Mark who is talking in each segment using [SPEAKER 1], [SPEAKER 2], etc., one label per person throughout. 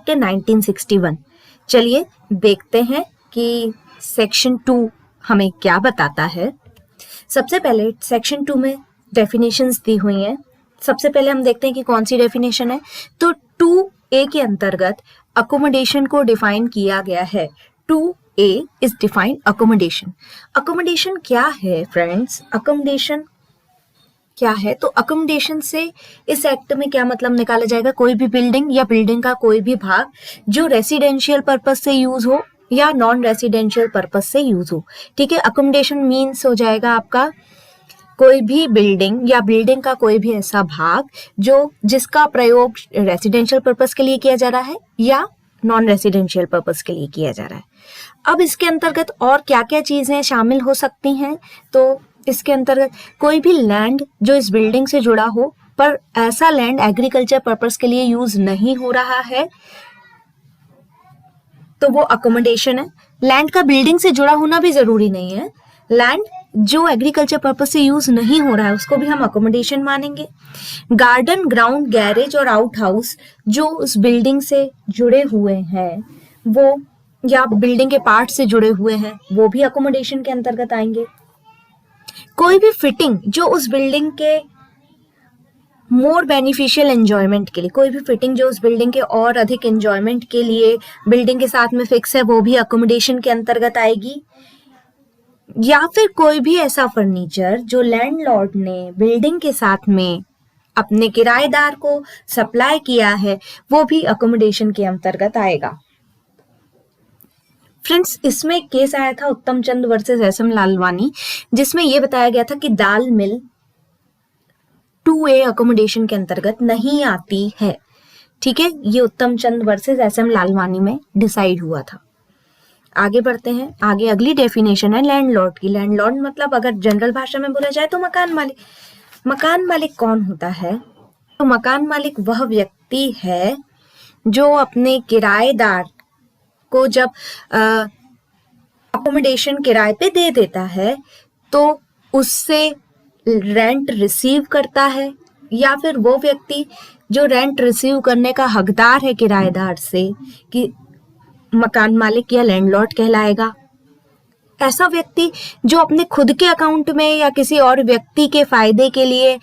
[SPEAKER 1] के 1961। चलिए देखते हैं कि सेक्शन 2 हमें क्या बताता है। सबसे पहले सेक्शन 2 में डेफिनेशंस दी हुई हैं। सबसे पहले हम देखते हैं कि कौन सी डेफिनेशन है। तो 2A के अंतर्गत अकोमोडेशन को डिफाइन किया गया है। 2A is define accommodation. Accommodation क्या है फ्रेंड्स? अकोमोडेशन क्या है? तो अकोमोडेशन से इस एक्ट में क्या मतलब निकाला जाएगा? कोई भी बिल्डिंग या बिल्डिंग का कोई भी भाग जो रेसिडेंशियल पर्पज से यूज हो या नॉन रेसिडेंशियल पर्पज से यूज हो। ठीक है, अकोमोडेशन मीन्स हो जाएगा आपका कोई भी बिल्डिंग या बिल्डिंग का कोई भी ऐसा भाग जो जिसका प्रयोग रेसिडेंशियल पर्पस के लिए किया जा रहा है या नॉन रेसिडेंशियल पर्पस के लिए किया जा रहा है। अब इसके अंतर्गत और क्या क्या चीजें शामिल हो सकती हैं? तो इसके अंतर्गत कोई भी लैंड जो इस बिल्डिंग से जुड़ा हो पर ऐसा लैंड एग्रीकल्चर पर्पस के लिए यूज नहीं हो रहा है तो वो अकोमोडेशन है। लैंड का बिल्डिंग से जुड़ा होना भी जरूरी नहीं है, लैंड जो एग्रीकल्चर पर्पस से यूज नहीं हो रहा है उसको भी हम अकोमोडेशन मानेंगे। गार्डन, ग्राउंड, गैरेज और आउट हाउस जो उस बिल्डिंग से जुड़े हुए हैं वो या बिल्डिंग के पार्ट से जुड़े हुए हैं वो भी अकोमोडेशन के अंतर्गत आएंगे। कोई भी फिटिंग जो उस बिल्डिंग के मोर बेनिफिशियल एंजॉयमेंट के लिए, कोई भी फिटिंग जो उस बिल्डिंग के और अधिक एंजॉयमेंट के लिए बिल्डिंग के साथ में फिक्स है वो भी अकोमोडेशन के अंतर्गत आएगी। या फिर कोई भी ऐसा फर्नीचर जो लैंडलॉर्ड ने बिल्डिंग के साथ में अपने किराएदार को सप्लाई किया है वो भी अकोमोडेशन के अंतर्गत आएगा। फ्रेंड्स, इसमें एक केस आया था उत्तम चंद वर्सेस एसएम लालवानी, जिसमें यह बताया गया था कि दाल मिल 2A अकोमोडेशन के अंतर्गत नहीं आती है। ठीक है, ये उत्तम चंद वर्सेस एसएम लालवानी में डिसाइड हुआ था। आगे बढ़ते हैं। आगे अगली डेफिनेशन है लैंडलॉर्ड की। लैंडलॉर्ड मतलब अगर जनरल भाषा में बोला जाए तो मकान मालिक। मकान मालिक कौन होता है? तो मकान मालिक वह व्यक्ति है जो अपने किराएदार को जब अकोमोडेशन किराए पे दे देता है तो उससे रेंट रिसीव करता है, या फिर वो व्यक्ति जो रेंट रिसीव करने का हकदार है किराएदार से कि मकान मालिक या लैंडलॉर्ड कहलाएगा। ऐसा व्यक्ति जो अपने खुद के अकाउंट में या किसी और व्यक्ति के फायदे के लिए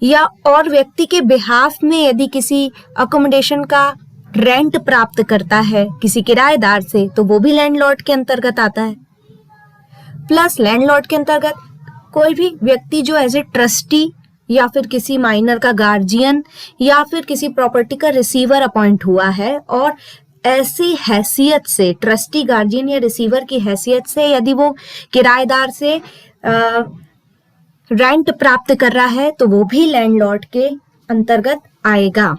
[SPEAKER 1] या और व्यक्ति के बिहाफ में यदि किसी अकोमोडेशन का रेंट प्राप्त करता है किसी किराएदार से तो वो भी लैंडलॉर्ड के अंतर्गत आता है। प्लस लैंडलॉर्ड के अंतर्गत कोई भी व्यक्ति जो एज ए ट्रस्टी या फिर किसी माइनर का गार्जियन या फिर किसी प्रॉपर्टी का रिसीवर अपॉइंट हुआ है और ऐसी हैसियत से, ट्रस्टी, गार्जियन या रिसीवर की हैसियत से यदि वो किराएदार से रेंट प्राप्त कर रहा है तो वो भी लैंडलॉर्ड के अंतर्गत आएगा।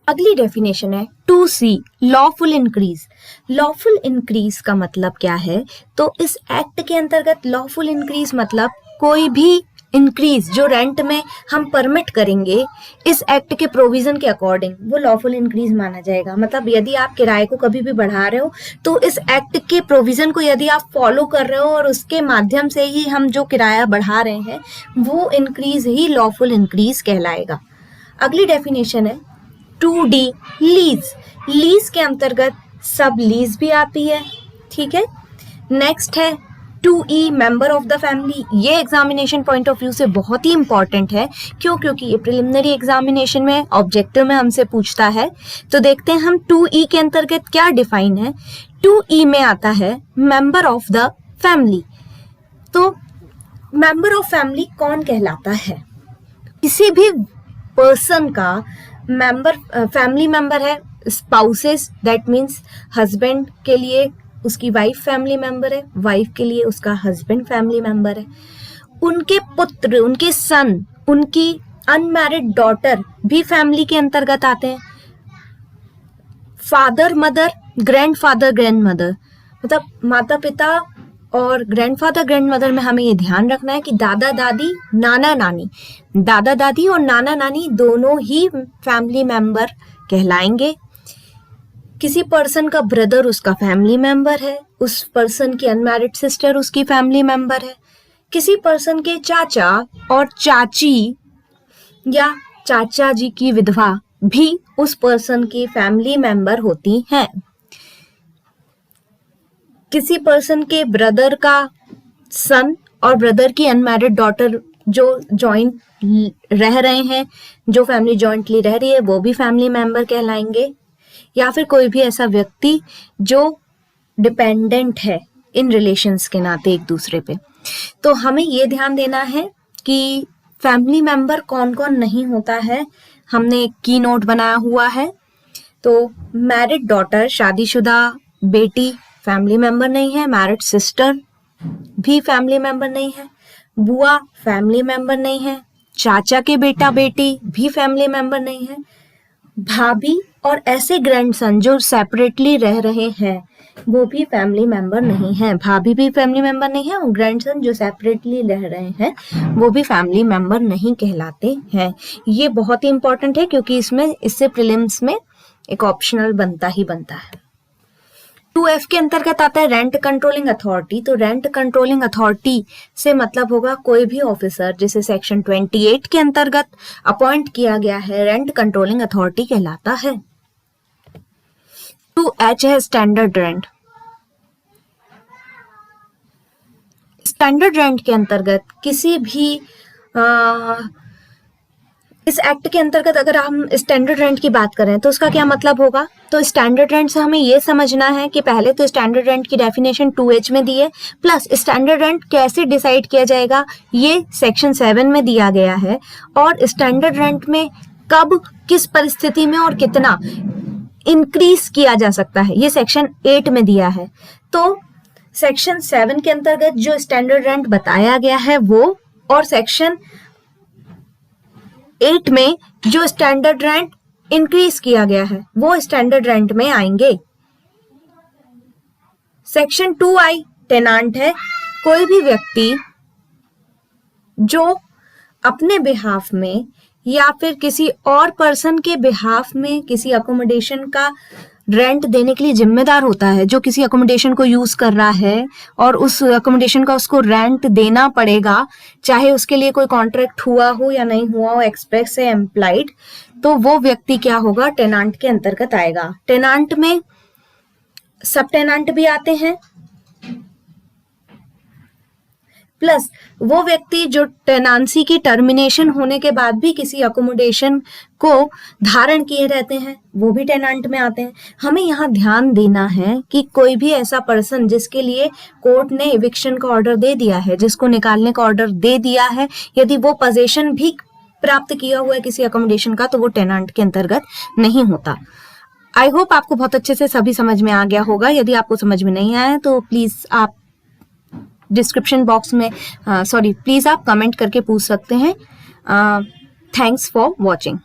[SPEAKER 1] अगली डेफिनेशन है 2C lawful increase. Lawful increase का मतलब क्या है? तो इस एक्ट के अंतर्गत लॉफुल इंक्रीज मतलब कोई भी इंक्रीज जो रेंट में हम परमिट करेंगे इस एक्ट के प्रोविजन के अकॉर्डिंग वो लॉफुल इंक्रीज माना जाएगा। मतलब यदि आप किराए को कभी भी बढ़ा रहे हो तो इस एक्ट के प्रोविजन को यदि आप फॉलो कर रहे हो और उसके माध्यम से ही हम जो किराया बढ़ा रहे हैं वो इंक्रीज ही लॉफुल इंक्रीज कहलाएगा। अगली डेफिनेशन है 2D लीज। लीज के अंतर्गत सब लीज भी आती है। ठीक है, नेक्स्ट है 2E member of the family. ये एग्जामिनेशन पॉइंट ऑफ व्यू से बहुत ही इंपॉर्टेंट है। क्यों? क्योंकि ये प्रिलिमिनरी एग्जामिनेशन में ऑब्जेक्टिव में हमसे पूछता है। तो देखते हैं हम 2E के अंतर्गत क्या डिफाइन है। 2E में आता है मेंबर ऑफ द फैमिली। तो मेंबर ऑफ फैमिली कौन कहलाता है? किसी भी पर्सन का मेंबर, फैमिली मेंबर है। स्पाउसेस दैट मीन्स हस्बैंड के लिए उसकी वाइफ फैमिली मेंबर है, वाइफ के लिए उसका हस्बैंड फैमिली मेंबर है। उनके पुत्र, उनके सन, उनकी अनमैरिड डॉटर भी फैमिली के अंतर्गत आते हैं। फादर, मदर, ग्रैंडफादर, ग्रैंडमदर, मतलब माता पिता और ग्रैंडफादर, ग्रैंडमदर में हमें ये ध्यान रखना है कि दादा दादी, नाना नानी, दादा दादी और नाना नानी दोनों ही फैमिली मेंबर कहलाएंगे। किसी पर्सन का ब्रदर उसका फैमिली मेंबर है, उस पर्सन की अनमैरिड सिस्टर उसकी फैमिली मेंबर है। किसी पर्सन के चाचा और चाची या चाचा जी की विधवा भी उस पर्सन की फैमिली मेंबर होती हैं। किसी पर्सन के ब्रदर का सन और ब्रदर की अनमैरिड डॉटर जो जॉइंट रह रहे हैं, जो फैमिली जॉइंटली रह रही है, वो भी फैमिली मेंबर कहलाएंगे। या फिर कोई भी ऐसा व्यक्ति जो डिपेंडेंट है इन रिलेशंस के नाते एक दूसरे पे। तो हमें ये ध्यान देना है कि फैमिली मेंबर कौन कौन नहीं होता है। हमने एक की नोट बनाया हुआ है। तो मैरिड डॉटर, शादीशुदा बेटी फैमिली मेंबर नहीं है। मैरिड सिस्टर भी फैमिली मेंबर नहीं है। बुआ फैमिली मेंबर नहीं है। चाचा के बेटा बेटी भी फैमिली मेंबर नहीं है। भाभी और ऐसे ग्रैंडसन जो सेपरेटली रह रहे हैं वो भी फैमिली मेंबर नहीं है। भाभी भी फैमिली मेंबर नहीं है और ग्रैंडसन जो सेपरेटली रह रहे हैं वो भी फैमिली मेंबर नहीं कहलाते हैं। ये बहुत ही इंपॉर्टेंट है क्योंकि इससे प्रीलिम्स में एक ऑप्शनल बनता ही बनता है। 2F के अंतर्गत आता है रेंट कंट्रोलिंग अथॉरिटी। तो रेंट कंट्रोलिंग अथॉरिटी से मतलब होगा कोई भी ऑफिसर जिसे सेक्शन 28 के अंतर्गत अपॉइंट किया गया है, रेंट कंट्रोलिंग अथॉरिटी कहलाता है। 2H है स्टैंडर्ड रेंट। स्टैंडर्ड रेंट के अंतर्गत किसी भी इस एक्ट के अंतर्गत अगर हम स्टैंडर्ड रेंट की बात करें तो उसका क्या मतलब होगा। तो स्टैंडर्ड रेंट से हमें ये समझना है कि पहले तो स्टैंडर्ड रेंट की डेफिनेशन 2H में दी है, प्लस स्टैंडर्ड रेंट कैसे डिसाइड किया जाएगा ये सेक्शन 7 में दिया गया है, और स्टैंडर्ड रेंट में कब, किस परिस्थिति में और कितना इंक्रीज किया जा सकता है ये सेक्शन 8 में दिया है। तो सेक्शन 7 के अंतर्गत जो स्टैंडर्ड रेंट बताया गया है वो, और सेक्शन 8 में जो स्टैंडर्ड रेंट इंक्रीज किया गया है वो स्टैंडर्ड रेंट में आएंगे। सेक्शन 2I टेनांट है। कोई भी व्यक्ति जो अपने बिहाफ में या फिर किसी और पर्सन के बिहाफ में किसी अकोमोडेशन का रेंट देने के लिए जिम्मेदार होता है, जो किसी अकोमोडेशन को यूज कर रहा है और उस अकोमोडेशन का उसको रेंट देना पड़ेगा, चाहे उसके लिए कोई कॉन्ट्रैक्ट हुआ हो या नहीं हुआ हो, एक्सप्रेस है एम्प्लॉयड, तो वो व्यक्ति क्या होगा, टेनांट के अंतर्गत आएगा। टेनांट में सब टेनांट भी आते हैं, प्लस वो व्यक्ति जो टेनांसी की टर्मिनेशन होने के बाद भी किसी अकोमोडेशन को धारण किए रहते हैं वो भी टेनांट में आते हैं। हमें यहाँ ध्यान देना है कि कोई भी ऐसा पर्सन जिसके लिए कोर्ट ने इविक्शन का ऑर्डर दे दिया है, जिसको निकालने का ऑर्डर दे दिया है, यदि वो पोजीशन भी प्राप्त किया हुआ है किसी अकोमोडेशन का, तो वो टेनांट के अंतर्गत नहीं होता। आई होप आपको बहुत अच्छे से सभी समझ में आ गया होगा। यदि आपको समझ में नहीं आया तो प्लीज आप डिस्क्रिप्शन बॉक्स में प्लीज आप कमेंट करके पूछ सकते हैं। Thanks for watching.